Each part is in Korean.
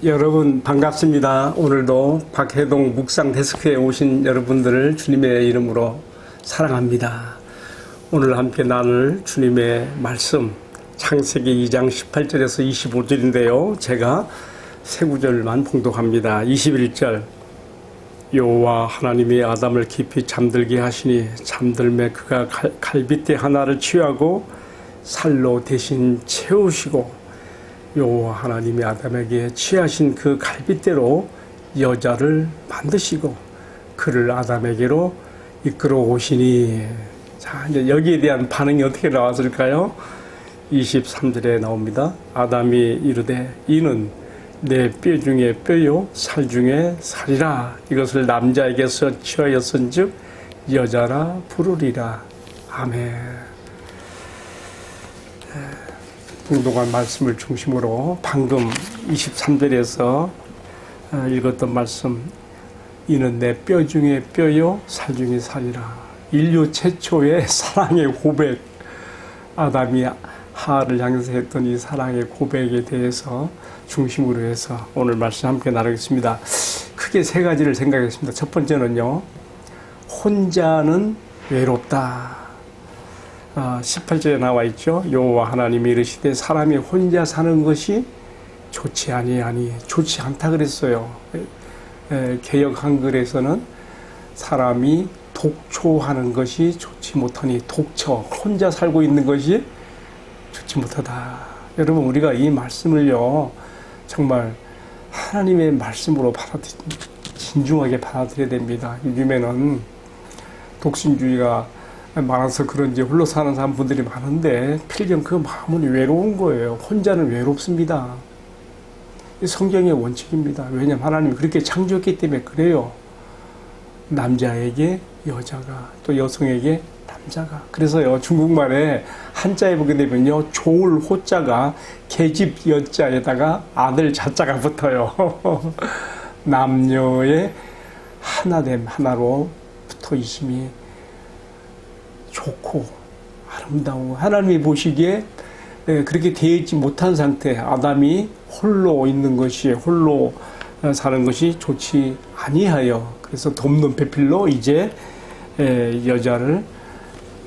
여러분 반갑습니다. 오늘도 박해동 묵상 데스크에 오신 여러분들을 주님의 이름으로 사랑합니다. 오늘 함께 나눌 주님의 말씀 창세기 2장 18절에서 25절인데요. 제가 세 구절만 봉독합니다. 21절 여호와 하나님이 아담을 깊이 잠들게 하시니 잠들매 그가 갈빗대 하나를 취하고 살로 대신 채우시고 여호와 하나님이 아담에게 취하신 그 갈빗대로 여자를 만드시고 그를 아담에게로 이끌어 오시니. 자, 이제 여기에 대한 반응이 어떻게 나왔을까요? 23절에 나옵니다. 아담이 이르되 이는 내 뼈 중에 뼈요 살 중에 살이라. 이것을 남자에게서 취하였은즉 여자라 부르리라. 아멘. 공동한 말씀을 중심으로 방금 23절에서 읽었던 말씀, 이는 내 뼈 중에 뼈요 살 중에 살이라. 인류 최초의 사랑의 고백, 아담이 하와를 향해서 했던 이 사랑의 고백에 대해서 중심으로 해서 오늘 말씀 함께 나누겠습니다. 크게 세 가지를 생각했습니다. 첫 번째는요, 혼자는 외롭다. 18절에 나와 있죠. 여호와 하나님이 이르시되 사람이 혼자 사는 것이 좋지 아니하니. 좋지 않다 그랬어요. 개역 한글에서는 사람이 독초하는 것이 좋지 못하니, 독처, 혼자 살고 있는 것이 좋지 못하다. 여러분, 우리가 이 말씀을요 정말 하나님의 말씀으로 진중하게 받아들여야 됩니다. 요즘에는 독신주의가 많아서 그런지 홀로 사는 사람분들이 많은데 필경 그 마음은 외로운 거예요. 혼자는 외롭습니다. 성경의 원칙입니다. 왜냐하면 하나님이 그렇게 창조했기 때문에 그래요. 남자에게 여자가, 또 여성에게 남자가. 그래서요, 중국말에 한자에 보게 되면요, 조울 호자가 계집 여자에다가 아들 자자가 붙어요. 남녀의 하나됨, 하나로 붙어 있음이 좋고 아름다워. 하나님이 보시기에 그렇게 되어 있지 못한 상태, 아담이 홀로 있는 것이, 홀로 사는 것이 좋지 아니하여, 그래서 돕는 배필로 이제 여자를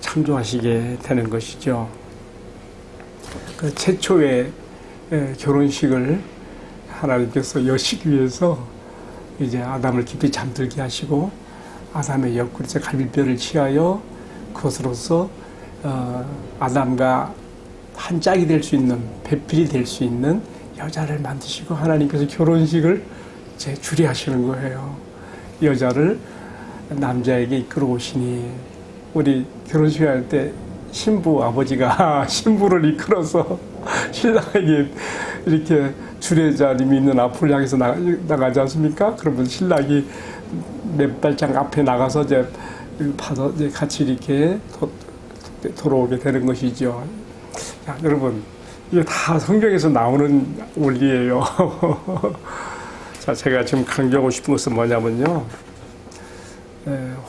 창조하시게 되는 것이죠. 그 최초의 결혼식을 하나님께서 여시기 위해서 이제 아담을 깊이 잠들게 하시고 아담의 옆구리에 갈빗뼈를 취하여 그것으로서 아담과 한 짝이 될 수 있는, 배필이 될 수 있는 여자를 만드시고 하나님께서 결혼식을 이제 주례하시는 거예요. 여자를 남자에게 이끌어 오시니. 우리 결혼식 할 때 신부 아버지가 신부를 이끌어서 신랑에게 이렇게 주례자님이 있는 앞을 향해서 나가지 않습니까? 그러면 신랑이 몇 발짝 앞에 나가서 이제 같이 이렇게 돌아오게 되는 것이죠. 자, 여러분, 이게 다 성경에서 나오는 원리예요. 자, 제가 지금 강조하고 싶은 것은 뭐냐면요,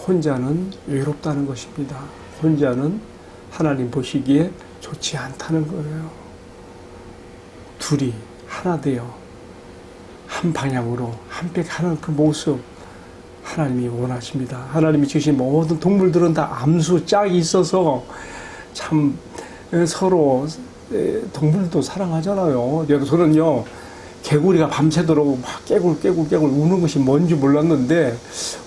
혼자는 외롭다는 것입니다. 혼자는 하나님 보시기에 좋지 않다는 거예요. 둘이 하나 되어 한 방향으로 한백하는 그 모습, 하나님이 원하십니다. 하나님이 지으신 모든 동물들은 다 암수 짝이 있어서 참 서로 동물도 사랑하잖아요. 저는요, 개구리가 밤새도록 막 깨굴 우는 것이 뭔지 몰랐는데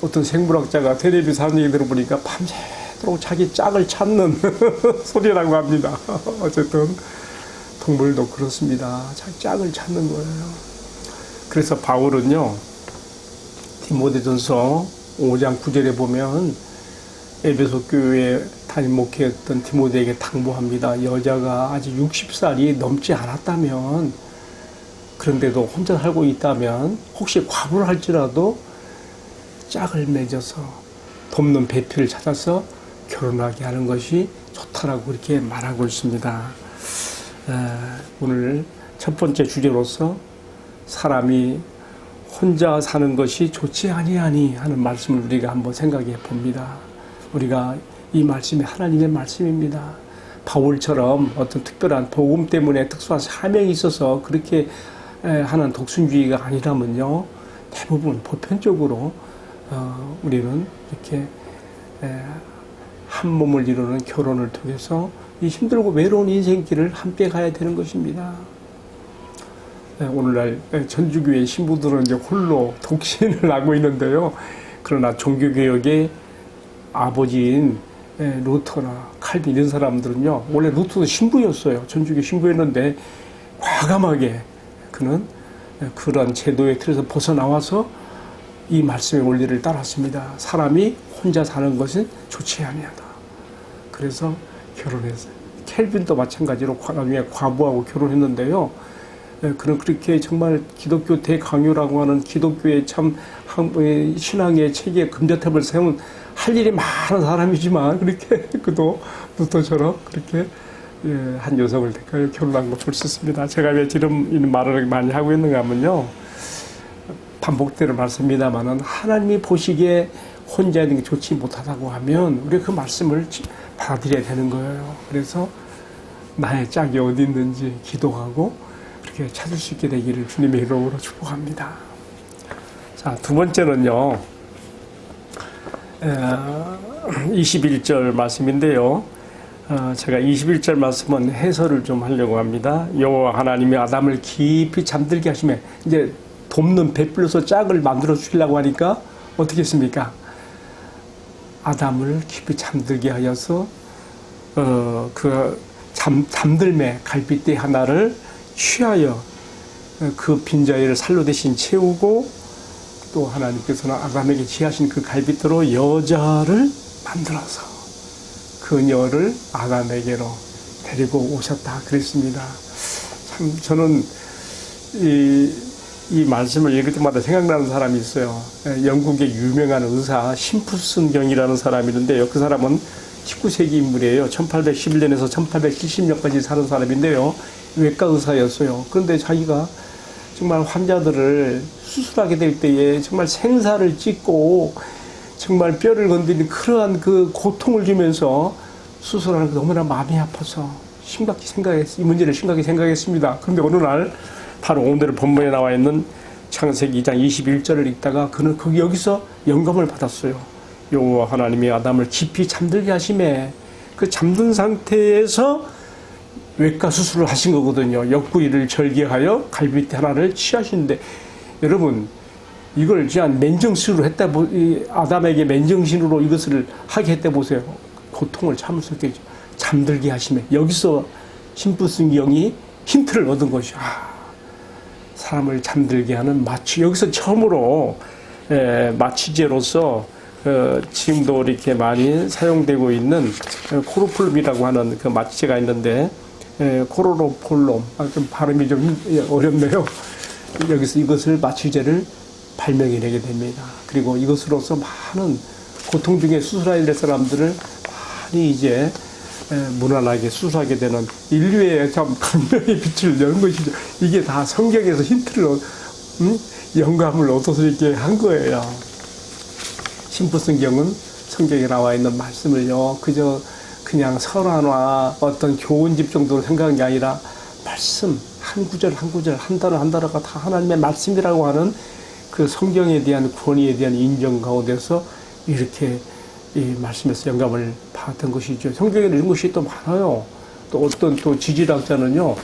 어떤 생물학자가 텔레비에서 하는 얘기 들어보니까 밤새도록 자기 짝을 찾는 소리라고 합니다. 어쨌든 동물도 그렇습니다. 자기 짝을 찾는 거예요. 그래서 바울은요, 디모데전서 5장 9절에 보면 에베소 교회에 담임 목회했던 디모데에게 당부합니다. 여자가 아직 60살이 넘지 않았다면, 그런데도 혼자 살고 있다면, 혹시 과부를 할지라도 짝을 맺어서 돕는 배필을 찾아서 결혼하게 하는 것이 좋다라고 그렇게 말하고 있습니다. 오늘 첫 번째 주제로서 사람이 혼자 사는 것이 좋지 아니하니 하는 말씀을 우리가 한번 생각해 봅니다. 우리가 이 말씀이 하나님의 말씀입니다. 바울처럼 어떤 특별한 복음 때문에 특수한 사명이 있어서 그렇게 하는 독순주의가 아니라면요, 대부분 보편적으로 우리는 이렇게 한 몸을 이루는 결혼을 통해서 이 힘들고 외로운 인생길을 함께 가야 되는 것입니다. 오늘날 전주교회 신부들은 이제 홀로 독신을 하고 있는데요. 그러나 종교개혁의 아버지인 루터나 칼빈 이런 사람들은요, 원래 루터도 신부였어요. 전주교 신부였는데 과감하게 그는 그런 제도의 틀에서 벗어나와서 이 말씀의 원리를 따랐습니다. 사람이 혼자 사는 것은 좋지 아니하다. 그래서 결혼했어요. 켈빈도 마찬가지로 나중에 과부하고 결혼했는데요. 그는 그렇게 정말 기독교 대강요라고 하는 기독교의 참 신앙의 체계에 금자탑을 세운 할 일이 많은 사람이지만 그렇게 그도 루터처럼 그렇게 한 여성을 결혼한 걸 볼 수 있습니다. 제가 왜 지금 이런 말을 많이 하고 있는가 하면요, 반복되는 말씀입니다만은 하나님이 보시기에 혼자 있는 게 좋지 못하다고 하면 우리가 그 말씀을 받아들여야 되는 거예요. 그래서 나의 짝이 어디 있는지 기도하고 그렇게 찾을 수 있게 되기를 주님의 이름으로 축복합니다. 자, 두 번째는요, 21절 말씀인데요. 제가 21절 말씀은 해설을 좀 하려고 합니다. 여호와 하나님이 아담을 깊이 잠들게 하시며, 이제 돕는 베풀려서 짝을 만들어 주시려고 하니까 어떻게 했습니까? 아담을 깊이 잠들게 하여서 그 잠들매 갈빗대 하나를 취하여 그 빈자리를 살로 대신 채우고, 또 하나님께서는 아담에게 지하신 그 갈빗대로 여자를 만들어서 그녀를 아담에게로 데리고 오셨다 그랬습니다. 참 저는 이 말씀을 읽을 때마다 생각나는 사람이 있어요. 영국의 유명한 의사 심프슨 경이라는 사람이 있는데요. 그 사람은 19세기 인물이에요. 1811년에서 1870년까지 사는 사람인데요. 외과 의사였어요. 그런데 자기가 정말 환자들을 수술하게 될 때에 정말 생사를 찍고 정말 뼈를 건드리는 그러한 그 고통을 주면서 수술하는 게 너무나 마음이 아파서 이 문제를 심각히 생각했습니다. 그런데 어느 날 바로 오늘 본문에 나와 있는 창세기 2장 21절을 읽다가 그는 여기서 영감을 받았어요. 여호와 하나님이 아담을 깊이 잠들게 하심에 그 잠든 상태에서 외과 수술을 하신 거거든요. 옆구리를 절개하여 갈빗대 하나를 취하시는데, 여러분 이걸 그냥 맨정신으로 했다 아담에게 맨정신으로 이것을 하게 했다 보세요. 고통을 참을 수 있겠죠. 잠들게 하시면 여기서 심부승 경이 힌트를 얻은 것이죠. 사람을 잠들게 하는 마취, 여기서 처음으로 마취제로서 지금도 이렇게 많이 사용되고 있는 코로폴럼이라고 하는 그 마취제가 있는데, 코로로폴롬, 좀 발음이 좀 어렵네요. 여기서 이것을 마취제를 발명해내게 됩니다. 그리고 이것으로서 많은 고통 중에 수술해야 될 사람들을 많이 이제 무난하게 수술하게 되는 인류의 참 강명의 빛을 여는 것이죠. 이게 다 성경에서 힌트를 영감을 얻어서 이렇게 한 거예요. 심부성경은 성경에 나와 있는 말씀을요, 그냥 설화나 어떤 교훈집 정도로 생각한 게 아니라 말씀 한 구절 한 구절 한 단어 한 단어가 다 하나님의 말씀이라고 하는 그 성경에 대한 권위에 대한 인정 가운데서 이렇게 이 말씀에서 영감을 받았던 것이죠. 성경에 이런 것이 또 많아요. 또 어떤 또 지질학자는요,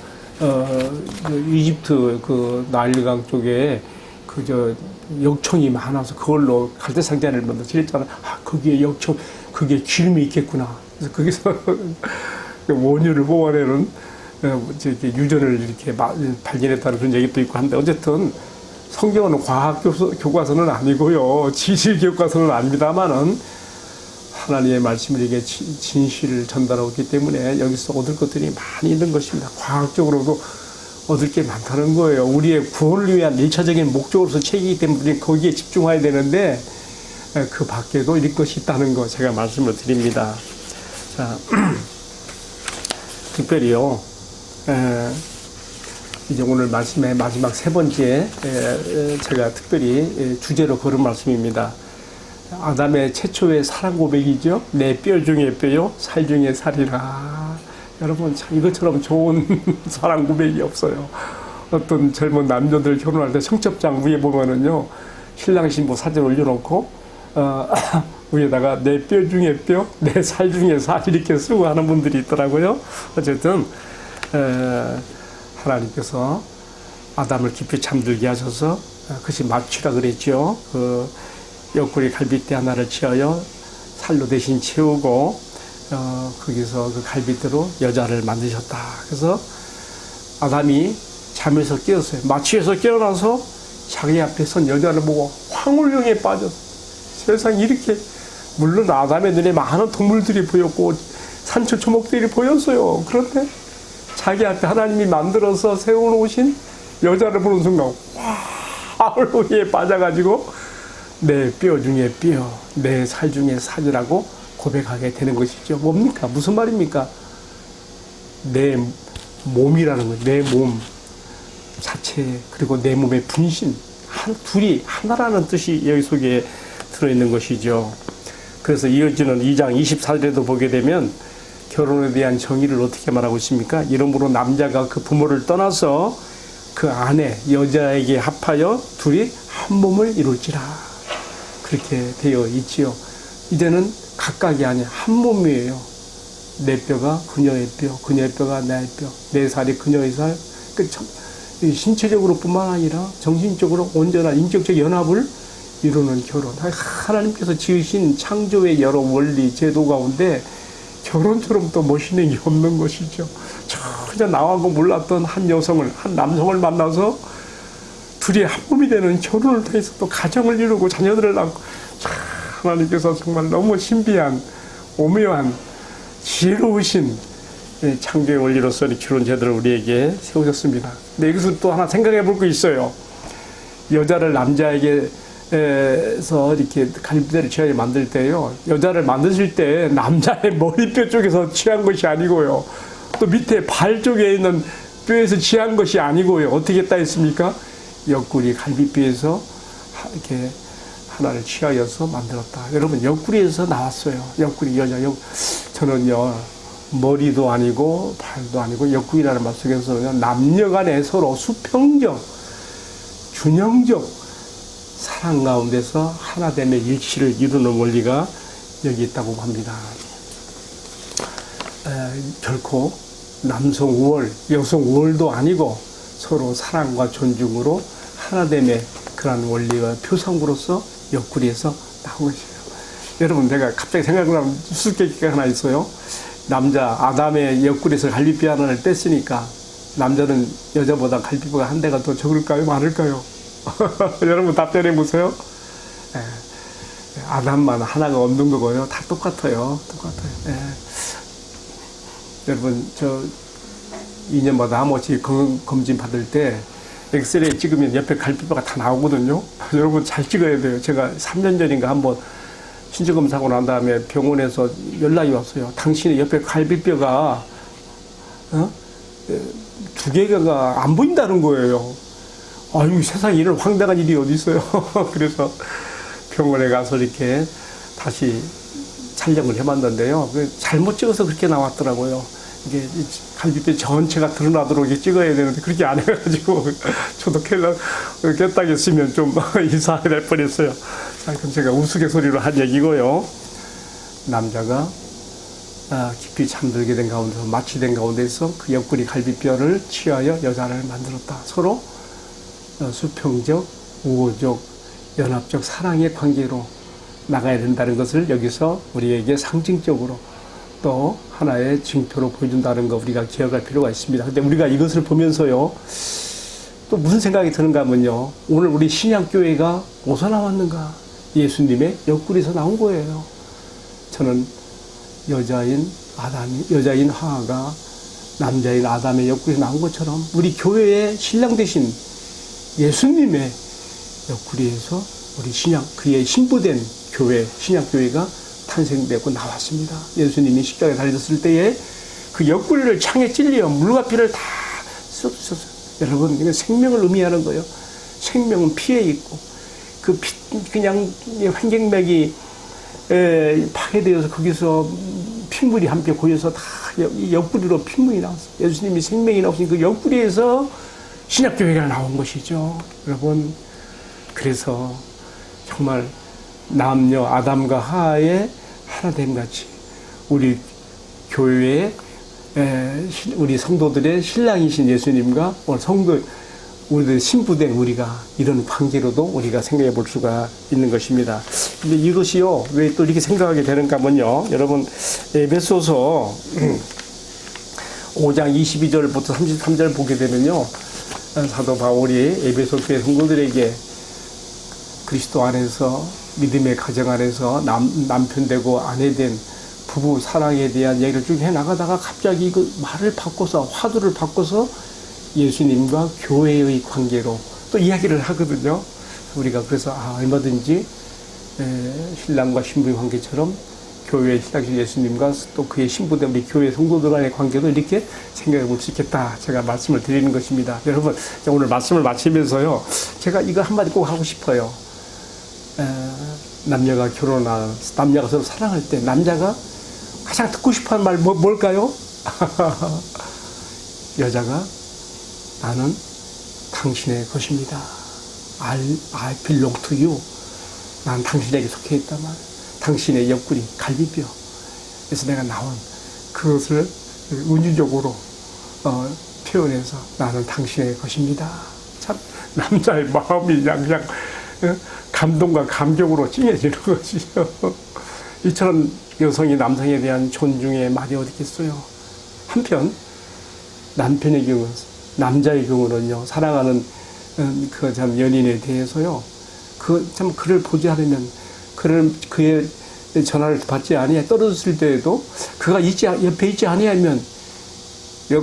이집트 그 나일강 쪽에 역청이 많아서 그걸로 갈대상자를 만들어 지렸잖아요. 거기에 역청, 그게 기름이 있겠구나. 그래서 거기서 원유를 뽑아내는 유전을 이렇게 발견했다는 그런 얘기도 있고 한데, 어쨌든 성경은 과학 교과서는 아니고요, 지질 교과서는 아닙니다만은 하나님의 말씀을 이게 진실을 전달하고 있기 때문에 여기서 얻을 것들이 많이 있는 것입니다. 과학적으로도 얻을 게 많다는 거예요. 우리의 구원을 위한 1차적인 목적으로서 책이기 때문에 거기에 집중해야 되는데, 그 밖에도 이런 것이 있다는 거 제가 말씀을 드립니다. 자, 특별히요, 이제 오늘 말씀의 마지막 세 번째, 제가 특별히 주제로 걸은 말씀입니다. 아담의 최초의 사랑 고백이죠. 내 뼈 중에 뼈요, 살 중에 살이라. 여러분, 참 이것처럼 좋은 사랑 고백이 없어요. 어떤 젊은 남녀들 결혼할 때 청첩장 위에 보면은요, 신랑 신부 사진 올려놓고, 위에다가 내 뼈 중에 뼈, 내 살 중에 살 이렇게 쓰고 하는 분들이 있더라고요. 어쨌든, 하나님께서 아담을 깊이 잠들게 하셔서 그것이 마취라 그랬죠. 그 옆구리 갈빗대 하나를 취하여 살로 대신 채우고 거기서 그 갈빗대로 여자를 만드셨다. 그래서 아담이 잠에서 깨었어요. 마취에서 깨어나서 자기 앞에 선 여자를 보고 황홀령에 빠졌어요. 세상에 이렇게, 물론 아담의 눈에 많은 동물들이 보였고 산초 초목들이 보였어요. 그런데 자기 앞에 하나님이 만들어서 세워놓으신 여자를 보는 순간 황홀령에 빠져가지고 내 뼈 중에 뼈, 내 살 중에 살이라고 고백하게 되는 것이죠. 뭡니까? 무슨 말입니까? 내 몸이라는 거예요. 내 몸 자체, 그리고 내 몸의 분신, 둘이 하나라는 뜻이 여기 속에 들어있는 것이죠. 그래서 이어지는 2장 24절에도 보게 되면 결혼에 대한 정의를 어떻게 말하고 있습니까? 이러므로 남자가 그 부모를 떠나서 그 아내, 여자에게 합하여 둘이 한 몸을 이룰지라. 그렇게 되어 있지요. 이제는 각각이 아니라 한 몸이에요. 내 뼈가 그녀의 뼈, 그녀의 뼈가 나의 뼈, 내 살이 그녀의 살. 신체적으로 뿐만 아니라 정신적으로 온전한 인격적 연합을 이루는 결혼. 하나님께서 지으신 창조의 여러 원리, 제도 가운데 결혼처럼 또 멋있는 게 없는 것이죠. 전혀 나하고 몰랐던 한 여성을, 한 남성을 만나서 둘이 한 몸이 되는 결혼을 통해서 또 가정을 이루고 자녀들을 낳고, 하나님께서 정말 너무 신비한, 오묘한, 지혜로우신 창조의 원리로서 결혼 제도를 우리에게 세우셨습니다. 근데 여기서 또 하나 생각해 볼 거 있어요. 여자를 남자에게서 이렇게 갈비대를 취하게 만들 때요, 여자를 만드실 때 남자의 머리뼈 쪽에서 취한 것이 아니고요, 또 밑에 발 쪽에 있는 뼈에서 취한 것이 아니고요, 어떻게 했다 했습니까? 옆구리 갈비뼈에서 이렇게 하나를 취하여서 만들었다. 여러분, 옆구리에서 나왔어요. 옆구리, 저는요, 머리도 아니고 발도 아니고 옆구리라는 말 속에서는 남녀 간에 서로 수평적, 균형적 사랑 가운데서 하나됨의 일치를 이루는 원리가 여기 있다고 합니다. 결코 남성 우월, 여성 우월도 아니고 서로 사랑과 존중으로 하나됨의 그런 원리와 표상으로서 옆구리에서 나온 것이에요. 여러분, 내가 갑자기 생각나는 수수께끼가 하나 있어요. 남자 아담의 옆구리에서 갈비뼈 하나를 뺐으니까 남자는 여자보다 갈비뼈가 한 대가 더 적을까요? 많을까요? 여러분 답변해 보세요. 아담만 하나가 없는 거고요. 다 똑같아요. 여러분, 저 2년마다 한 번씩 검진 받을 때 엑스레이 찍으면 옆에 갈비뼈가 다 나오거든요. 여러분 잘 찍어야 돼요. 제가 3년 전인가 한번 신체검사하고 난 다음에 병원에서 연락이 왔어요. 당신의 옆에 갈비뼈가 두 개가 안 보인다는 거예요. 아유, 세상에 이런 황당한 일이 어디 있어요. 그래서 병원에 가서 이렇게 다시 촬영을 해봤는데요. 잘못 찍어서 그렇게 나왔더라고요. 이게 갈비뼈 전체가 드러나도록 이렇게 찍어야 되는데 그렇게 안 해가지고 저도 깨딱했으면 좀 이상하게 될 뻔했어요. 자, 그럼 제가 우스갯소리로 한 얘기고요. 남자가 깊이 잠들게 된 가운데서, 마취된 가운데서 그 옆구리 갈비뼈를 취하여 여자를 만들었다. 서로 수평적, 우호적, 연합적 사랑의 관계로 나가야 된다는 것을 여기서 우리에게 상징적으로 또 하나의 징표로 보여준다는 거 우리가 기억할 필요가 있습니다. 근데 우리가 이것을 보면서요, 또 무슨 생각이 드는가 하면요, 오늘 우리 신약교회가 어디서 나왔는가? 예수님의 옆구리에서 나온 거예요. 저는 여자인 하와가 남자인 아담의 옆구리에서 나온 것처럼 우리 교회의 신랑 되신 예수님의 옆구리에서 우리 그의 신부된 교회, 신약교회가 탄생되고 나왔습니다. 예수님이 십자가에 달렸을 때에 그 옆구리를 창에 찔려 물과 피를 다 쏟으셨어요. 여러분, 이건 생명을 의미하는 거예요. 생명은 피에 있고, 그 피, 그냥 환경맥이 파괴되어서 거기서 핏물이 함께 고여서 다 옆구리로 핏물이 나왔어요. 예수님이 생명이 나오신 그 옆구리에서 신약교회가 나온 것이죠. 여러분, 그래서 정말 남녀 아담과 하와의 하나됨 같이 우리 교회의 우리 성도들의 신랑이신 예수님과 오늘 성도 우리들 신부된 우리가 이런 관계로도 우리가 생각해 볼 수가 있는 것입니다. 근데 이것이요, 왜 또 이렇게 생각하게 되는가 하면요, 여러분, 에베소서 5장 22절부터 33절 보게 되면요, 사도 바울이 에베소 교회 성도들에게 그리스도 안에서 믿음의 가정 안에서 남편 되고 아내 된 부부 사랑에 대한 얘기를 쭉 해나가다가 갑자기 그 말을 바꿔서 화두를 바꿔서 예수님과 교회의 관계로 또 이야기를 하거든요. 우리가 그래서 얼마든지 신랑과 신부의 관계처럼 교회의 신랑이신 예수님과 또 그의 신부된 우리 교회 성도들 간의 관계도 이렇게 생각해 볼 수 있겠다. 제가 말씀을 드리는 것입니다. 여러분, 오늘 말씀을 마치면서요, 제가 이거 한마디 꼭 하고 싶어요. 남녀가 남녀가 서로 사랑할 때 남자가 가장 듣고 싶어하는 말 뭘까요? 여자가 나는 당신의 것입니다. I belong to you. 난 당신에게 속해 있단 말. 당신의 옆구리, 갈비뼈. 그래서 내가 나온 그것을 은유적으로 표현해서 나는 당신의 것입니다. 참 남자의 마음이 그냥 감동과 감격으로 찡해지는 것이죠. 이처럼 여성이 남성에 대한 존중의 말이 어디 있겠어요. 한편 남편의 경우, 남자의 경우는요, 사랑하는 그 참 연인에 대해서요, 그를 보지 않으면, 그의 전화를 받지 아니해 떨어졌을 때에도 그가 옆에 있지 아니하면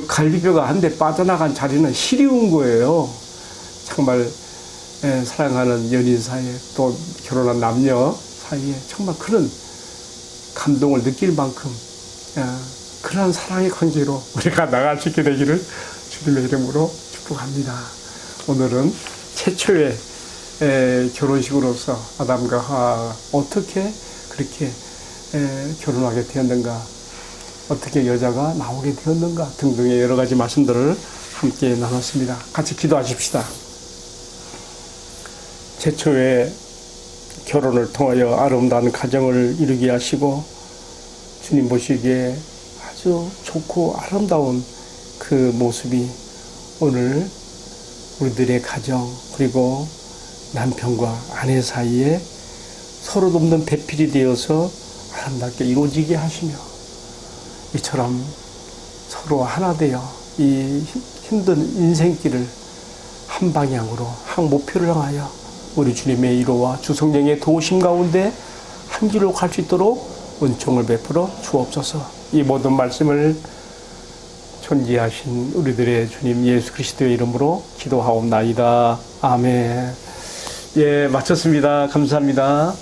갈비뼈가 한 대 빠져나간 자리는 시리운 거예요. 정말 사랑하는 연인 사이에 또 결혼한 남녀 사이에 정말 그런 감동을 느낄 만큼 그런 사랑의 관계로 우리가 나갈 수 있게 되기를 주님의 이름으로 축복합니다. 오늘은 최초의 결혼식으로서 아담과 하와가 어떻게 그렇게 결혼하게 되었는가, 어떻게 여자가 나오게 되었는가 등등의 여러 가지 말씀들을 함께 나눴습니다. 같이 기도하십시다. 최초의 결혼을 통하여 아름다운 가정을 이루게 하시고 주님 보시기에 아주 좋고 아름다운 그 모습이 오늘 우리들의 가정 그리고 남편과 아내 사이에 서로 돕는 배필이 되어서 아름답게 이루어지게 하시며 이처럼 서로 하나 되어 이 힘든 인생길을 한 방향으로 한 목표를 향하여 우리 주님의 위로와 주 성령의 도우심 가운데 한 길로 갈 수 있도록 은총을 베풀어 주옵소서. 이 모든 말씀을 존귀하신 우리들의 주님 예수 그리스도의 이름으로 기도하옵나이다. 아멘. 예, 마쳤습니다. 감사합니다.